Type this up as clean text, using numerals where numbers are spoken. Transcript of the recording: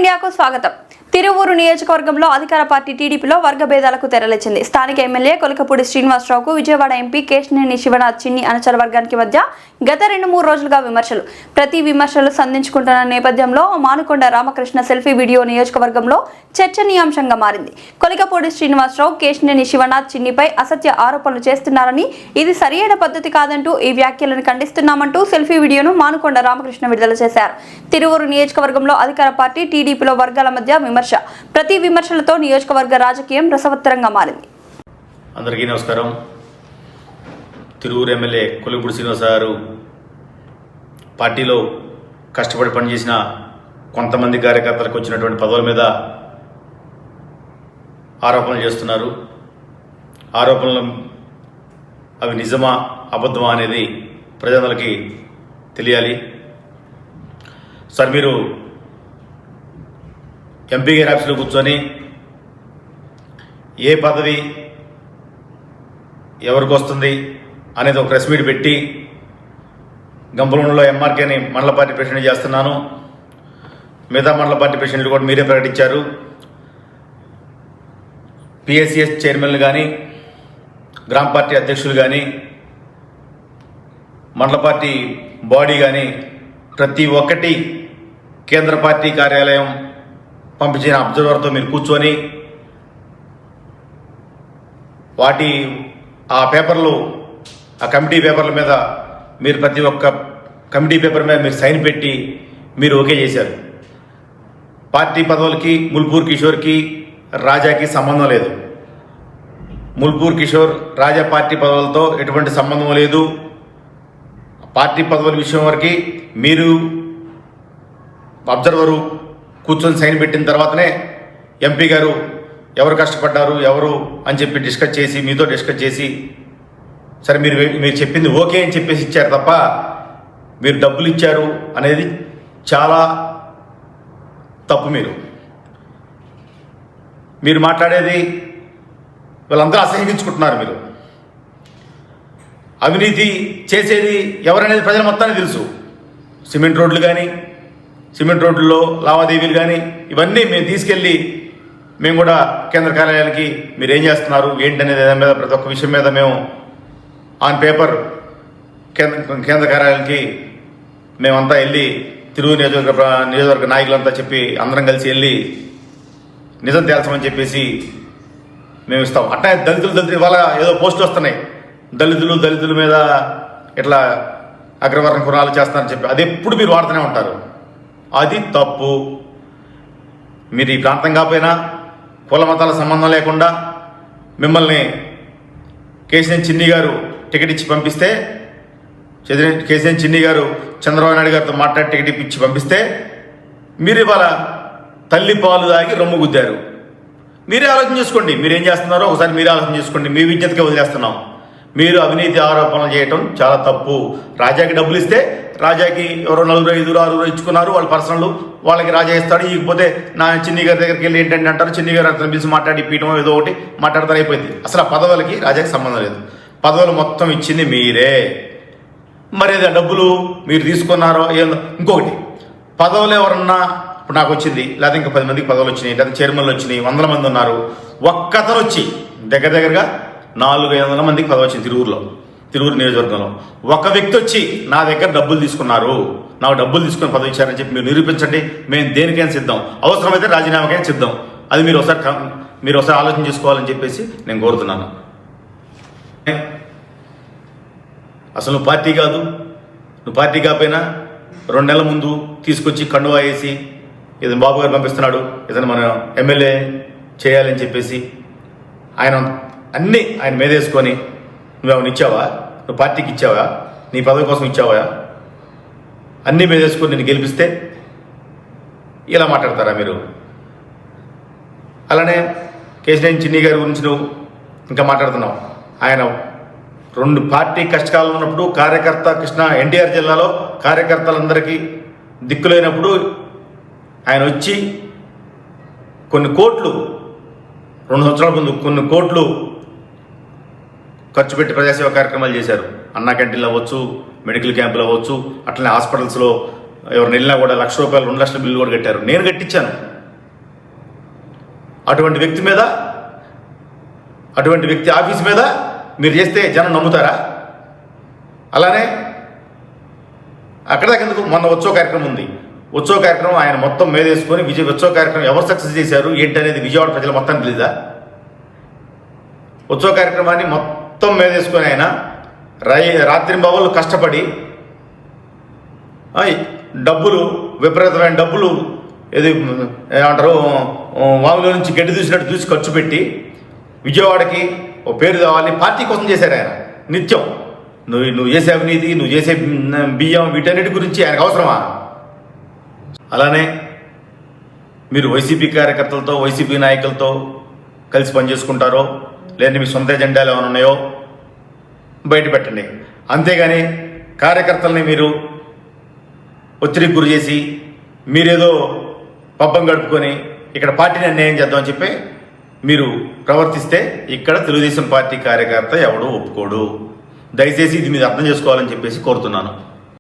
మీడియాకు స్వాగతం. తిరువూరు నియోజకవర్గంలో అధికార పార్టీ టీడీపీలో వర్గ భేదాలకు తెరలేచింది. స్థానిక ఎమ్మెల్యే కొలికపూడి శ్రీనివాసరావుకు విజయవాడ ఎంపీ కేశినేని శివనాథ్ చిన్ని అనుచర వర్గానికి మధ్య గత 2-3 రోజులుగా విమర్శలు. ప్రతి విమర్శలు సంధించుకుంటున్న నేపథ్యంలో మానుకొండ రామకృష్ణ సెల్ఫీ వీడియో నియోజకవర్గంలో చర్చనీయాంశంగా మారింది. కొలికపూడి శ్రీనివాసరావు కేశినేని శివనాథ్ చిన్నిపై అసత్య ఆరోపణలు చేస్తున్నారని, ఇది సరియైన పద్ధతి కాదంటూ ఈ వ్యాఖ్యలను ఖండిస్తున్నామంటూ సెల్ఫీ వీడియోను మానుకొండ రామకృష్ణ విడుదల చేశారు. తిరువూరు నియోజకవర్గంలో అధికార పార్టీ టీడీపీలో వర్గాల మధ్య విమర్శ. ప్రతి విమర్శలతో నియోజకవర్గ రాజకీయం రసవత్తరంగా మారింది. అందరికీ నమస్కారం. తిరువూరు ఎమ్మెల్యే కొలికపూడి శ్రీనివాస గారు పార్టీలో కష్టపడి పనిచేసిన కొంతమంది కార్యకర్తలకు వచ్చినటువంటి పదవుల మీద ఆరోపణలు చేస్తున్నారు. ఆరోపణలు అవి నిజమా అబద్ధమా అనేది ప్రజలకి తెలియాలి. సార్, మీరు ఎంపీ గారి ఆఫీసులో కూర్చొని ఏ పదవి ఎవరికి వస్తుంది అనేది ఒక ప్రెస్ మీట్ పెట్టి గంపలగూడలో ఎంఆర్కేని మండల పార్టీ ప్రెసిడెంట్ చేస్తున్నాను, మిగతా మండల పార్టీ ప్రెసిడెంట్లు కూడా మీరే ప్రకటించారు. పిఎస్సిఎస్ చైర్మన్లు కానీ, గ్రామ పార్టీ అధ్యక్షులు కానీ, మండల పార్టీ బాడీ కానీ ప్రతి ఒక్కటి కేంద్ర పార్టీ కార్యాలయం పంపించిన అబ్జర్వర్తో మీరు కూర్చొని ఆ పేపర్లు, ఆ కమిటీ పేపర్ల మీద మీరు ప్రతి ఒక్క కమిటీ పేపర్ మీద మీరు సైన్ పెట్టి మీరు ఓకే చేశారు. పార్టీ పదవులకి ముల్పూర్ కిషోర్కి రాజాకి సంబంధం లేదు. ముల్పూర్ కిషోర్ రాజా పార్టీ పదవులతో ఎటువంటి సంబంధం లేదు. పార్టీ పదవుల విషయం వరకు మీరు అబ్జర్వరు కూర్చొని సైన్ పెట్టిన తర్వాతనే ఎంపీ గారు ఎవరు కష్టపడ్డారు ఎవరు అని చెప్పి డిస్కస్ చేసి మీతో డిస్కస్ చేసి సరే మీరు చెప్పింది ఓకే అని చెప్పేసి ఇచ్చారు తప్ప మీరు డబ్బులు ఇచ్చారు అనేది చాలా తప్పు. మీరు మాట్లాడేది వీళ్ళందరూ అసహించుకుంటున్నారు. మీరు అవినీతి చేసేది ఎవరనేది ప్రజల మొత్తానికి తెలుసు. సిమెంట్ రోడ్లు కానీ, సిమెంట్ రోడ్లలో లావాదేవీలు కానీ ఇవన్నీ మేము తీసుకెళ్ళి మేము కూడా కేంద్ర కార్యాలయానికి మీరు ఏం చేస్తున్నారు ఏంటనేది దాని మీద ప్రతి ఒక్క విషయం మీద మేము ఆన్ పేపర్ కేంద్ర కార్యాలయానికి మేమంతా వెళ్ళి తిరువూరు నియోజకవర్గ నాయకులంతా చెప్పి అందరం కలిసి వెళ్ళి నిజం తేల్చమని చెప్పేసి మేము ఇస్తాం. అట్లా దళితులు ఇవాళ ఏదో పోస్టులు వస్తున్నాయి, దళితుల మీద ఇట్లా అగ్రవర్ణ కులాలు చేస్తారని చెప్పి అది ఎప్పుడు మీరు వాడుతూనే ఉంటారు. అది తప్పు. మీరు ఈ ప్రాంతం కాకపోయినా కుల మతాల సంబంధం లేకుండా మిమ్మల్ని కేశినేని చిన్ని గారు టికెట్ ఇచ్చి పంపిస్తే, కేశినేని చిన్ని గారు చంద్రబాబు నాయుడు గారితో మాట్లాడి టికెట్ ఇచ్చి పంపిస్తే మీరు ఇవాళ తల్లి పాలు తాగి రొమ్ము గుద్దారు. మీరే ఆలోచన చేసుకోండి, మీరేం చేస్తున్నారో ఒకసారి మీరే ఆలోచన చేసుకోండి. మీ విజ్ఞతకే వదిలేస్తున్నాం. మీరు అవినీతి ఆరోపణలు చేయటం చాలా తప్పు. రాజాకి డబ్బులు ఇస్తే రాజాకి ఎవరో 4, 5, 6 ఇచ్చుకున్నారు, వాళ్ళ పర్సనల్, వాళ్ళకి రాజా ఇస్తాడు. ఇకపోతే నా చిన్ని గారి దగ్గరికి వెళ్ళి ఏంటంటే అంటారు, చిన్ని గారు అతను పిలిచి మాట్లాడి పీఠం ఏదో ఒకటి మాట్లాడతారు, అయిపోయింది. అసలు ఆ పదవులకి రాజాకి సంబంధం లేదు. పదవులు మొత్తం ఇచ్చింది మీరే. మరి ఏదో డబ్బులు మీరు తీసుకున్నారో ఏందో. ఇంకొకటి, పదవులు ఎవరన్నా ఇప్పుడు నాకు వచ్చింది, లేకపోతే ఇంకా 10 మందికి పదవులు వచ్చినాయి, లేకపోతే చైర్మన్లు వచ్చినాయి, 100 మంది ఉన్నారు. ఒక్కతను వచ్చి దగ్గరగా 400-500 మందికి పదవి వచ్చింది తిరువూరు నియోజకవర్గంలో. ఒక వ్యక్తి వచ్చి నా దగ్గర డబ్బులు తీసుకున్నారు, నాకు డబ్బులు తీసుకుని పదవి ఇచ్చారని చెప్పి మీరు నిరూపించండి. మేము దేనికైనా సిద్ధం, అవసరమైతే రాజీనామాకైనా సిద్ధం. అది మీరు ఒకసారి ఆలోచన చేసుకోవాలని చెప్పేసి నేను కోరుతున్నాను. అసలు నువ్వు పార్టీ కాదు, నువ్వు పార్టీ కాకపోయినా 2 నెలల ముందు తీసుకొచ్చి కండువా వేసి ఏదైనా బాబు గారు పంపిస్తున్నాడు, ఏదైనా మన ఎమ్మెల్యే చేయాలని చెప్పేసి ఆయన మీదేసుకొని నువ్వేమైనా ఇచ్చావా? నువ్వు పార్టీకి ఇచ్చావా? నీ పదవి కోసం ఇచ్చావా? అన్నీ మీదేసుకొని నేను గెలిపిస్తే ఇలా మాట్లాడతారా మీరు? అలానే కేశినేని చిన్ని గారి గురించి నువ్వు ఇంకా మాట్లాడుతున్నావు. ఆయన 2 పార్టీ కష్టకాలం ఉన్నప్పుడు కార్యకర్త ఎన్టీఆర్ జిల్లాలో కార్యకర్తలందరికీ దిక్కులేనప్పుడు ఆయన వచ్చి కొన్ని కోట్లు 2 సంవత్సరాల ముందు కొన్ని కోట్లు ఖర్చు పెట్టి ప్రజాసేవ కార్యక్రమాలు చేశారు. అన్నా క్యాంటీన్లు అవ్వచ్చు, మెడికల్ క్యాంపులు అవ్వచ్చు, అట్లనే హాస్పిటల్స్లో ఎవరిని వెళ్ళినా కూడా 1,00,000 రూపాయలు 2 లక్షల బిల్లు కూడా కట్టారు. నేను కట్టించాను. అటువంటి వ్యక్తి ఆఫీస్ మీద మీరు చేస్తే జనం నమ్ముతారా? అలానే అక్కడ ఎందుకు మొన్న ఉత్సవ కార్యక్రమం ఉంది. ఉత్సవ కార్యక్రమం ఆయన మొత్తం మేదేసుకొని ఉత్సవ కార్యక్రమం ఎవరు సక్సెస్ చేశారు ఏంటి అనేది విజయవాడ ప్రజలు మొత్తం తెలీదా? ఉత్సవ కార్యక్రమాన్ని మొత్తం మేదేసుకొని ఆయన రాత్రింబవళ్ళు కష్టపడి డబ్బులు, విపరీతమైన డబ్బులు ఏమంటారు వాములో నుంచి గడ్డి చూసినట్టు చూసి ఖర్చు పెట్టి విజయవాడకి ఓ పేరు కావాలి పార్టీ కోసం చేశారు ఆయన. నిత్యం నువ్వు చేసే అవినీతి, నువ్వు చేసే బియ్యం, వీటన్నిటి గురించి ఆయనకు అవసరమా? అలానే మీరు వైసీపీ కార్యకర్తలతో, వైసీపీ నాయకులతో కలిసి పనిచేసుకుంటారో లేదంటే మీ సొంత ఎజెండాలు ఏమైనా ఉన్నాయో బయట పెట్టండి. అంతేగాని కార్యకర్తల్ని మీరు ఒత్తిడికి గురి చేసి మీరేదో పబ్బం గడుపుకొని ఇక్కడ పార్టీని అన్యాయం చేద్దామని చెప్పి మీరు ప్రవర్తిస్తే ఇక్కడ తెలుగుదేశం పార్టీ కార్యకర్త ఎవడూ ఒప్పుకోడు. దయచేసి ఇది మీరు అర్థం చేసుకోవాలని చెప్పేసి కోరుతున్నాను.